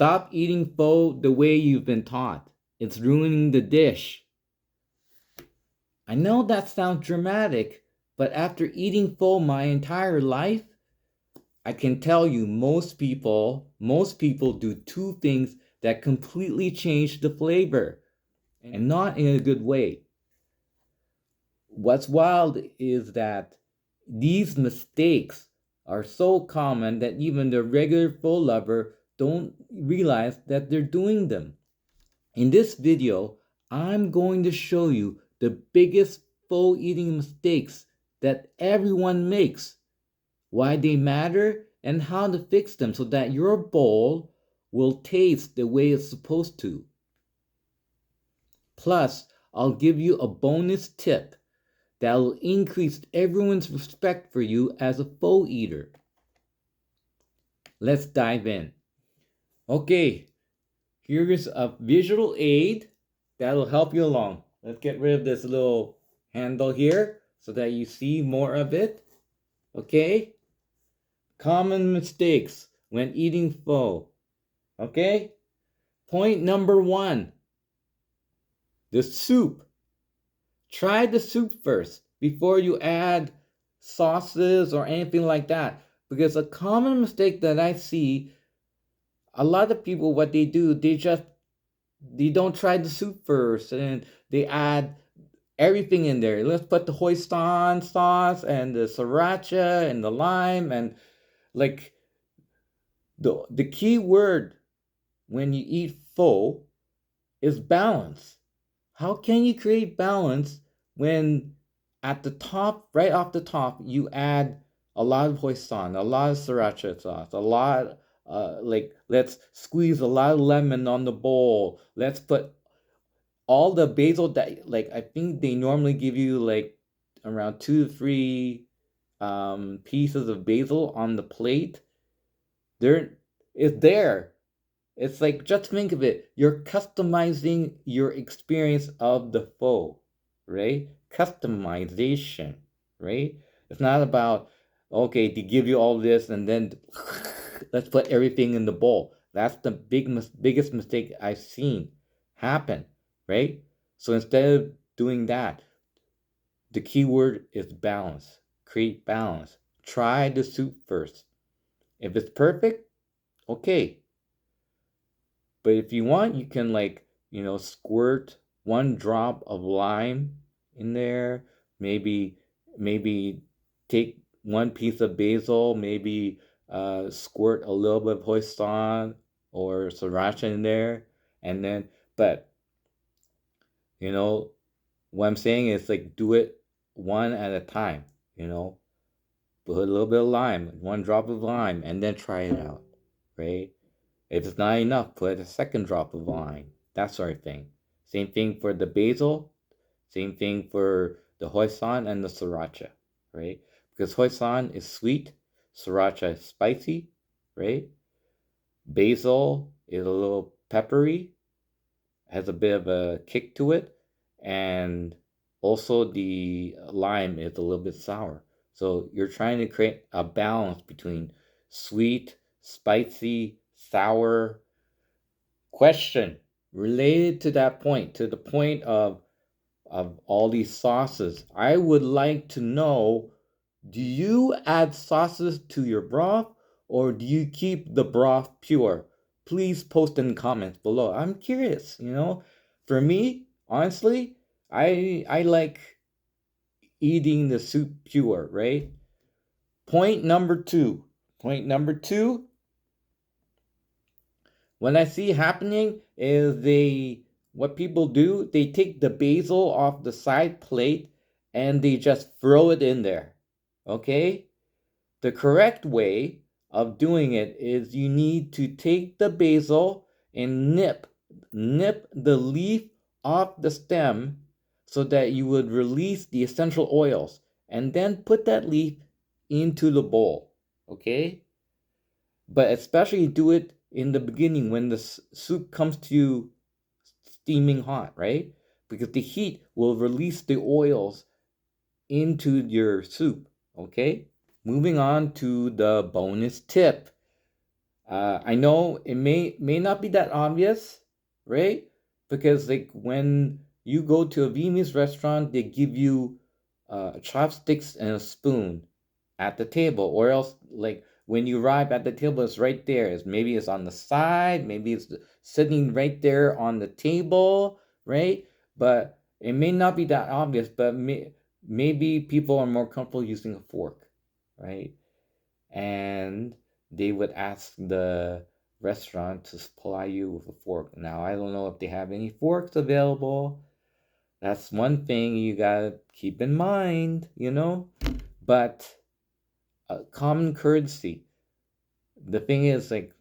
Stop eating pho the way you've been taught. It's ruining the dish. I know that sounds dramatic, but after eating pho my entire life, I can tell you most people do two things that completely change the flavor, and not in a good way. What's wild is that these mistakes are so common that even the regular pho lover don't realize that they're doing them. In this video, I'm going to show you the biggest pho eating mistakes that everyone makes, why they matter, and how to fix them so that your bowl will taste the way it's supposed to. Plus, I'll give you a bonus tip that will increase everyone's respect for you as a pho eater. Let's dive in. Okay, here is a visual aid that'll help you along. Let's get rid of this little handle here so that you see more of it. Okay? Common mistakes when eating pho. Okay? Point number 1, the soup. Try the soup first before you add sauces or anything like that. Because a common mistake that I see, a lot of people, what they do, they don't try the soup first and they add everything in there. Let's put the hoisin sauce and the sriracha and the lime, and like the key word when you eat pho is balance. How can you create balance when at the top, right off the top, you add a lot of hoisin, a lot of sriracha sauce, a lot, like let's squeeze a lot of lemon on the bowl. Let's put all the basil that, like, I think they normally give you like around 2 to 3 pieces of basil on the plate. There, it's there. It's like, just think of it. You're customizing your experience of the pho, right? Customization, right? It's not about, okay, to give you all this and then let's put everything in the bowl. That's the biggest mistake I've seen happen, right? So instead of doing that, the key word is balance. Create balance. Try the soup first. If it's perfect, okay. But if you want, you can, like, squirt 1 drop of lime in there. Maybe take 1 piece of basil, maybe squirt a little bit of hoisin or sriracha in there, and then, but what I'm saying is, like, do it one at a time. Put a little bit of lime, 1 drop of lime, and then try it out, right? If it's not enough, put a 2nd drop of lime, that sort of thing. Same thing for the basil, same thing for the hoisin and the sriracha, right? Because hoisin is sweet, sriracha is spicy, right? Basil is a little peppery, has a bit of a kick to it, and also the lime is a little bit sour. So you're trying to create a balance between sweet, spicy, sour. Question related to that point, to the point of all these sauces. I would like to know, do you add sauces to your broth or do you keep the broth pure? Please post in comments below. I'm curious, For me, honestly, I like eating the soup pure, right? Point number 2. Point number 2, what I see happening is what people do, they take the basil off the side plate and they just throw it in there. Okay? The correct way of doing it is you need to take the basil and nip the leaf off the stem so that you would release the essential oils, and then put that leaf into the bowl. Okay? But especially do it in the beginning when the soup comes to you steaming hot, right? Because the heat will release the oils into your soup, okay? Moving on to the bonus tip. I know it may not be that obvious, right? Because like when you go to a Vietnamese restaurant, they give you chopsticks and a spoon at the table, or else like when you arrive at the table, it's right there. Maybe it's on the side, maybe it's sitting right there on the table, right? But it may not be that obvious, but maybe people are more comfortable using a fork, right? And they would ask the restaurant to supply you with a fork. Now, I don't know if they have any forks available. That's one thing you gotta keep in mind, you know? But common courtesy. The thing is, like,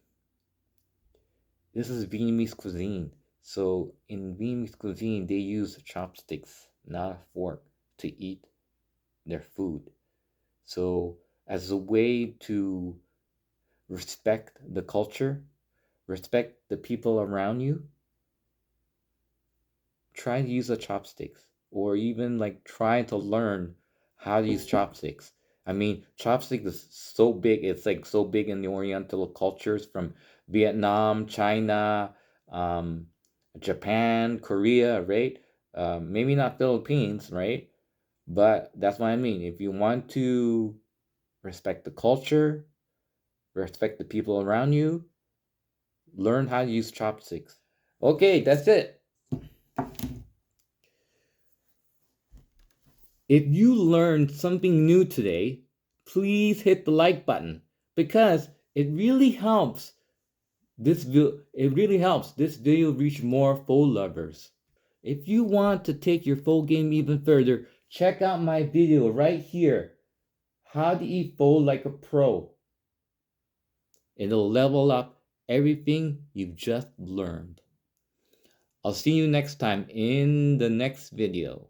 this is Vietnamese cuisine. So in Vietnamese cuisine, they use chopsticks, not a fork, to eat their food. So as a way to respect the culture, respect the people around you, try to use the chopsticks, or even like try to learn how to use chopsticks. I mean, chopsticks is so big. It's like so big in the Oriental cultures from Vietnam, China, um, Japan, Korea, right? Maybe not Philippines, right? But that's what I mean. If you want to respect the culture, respect the people around you, learn how to use chopsticks. Okay, that's it. If you learned something new today, please hit the like button because it really helps this video reach more pho lovers. If you want to take your pho game even further, check out my video right here. How to eat pho like a pro. It'll level up everything you've just learned. I'll see you next time in the next video.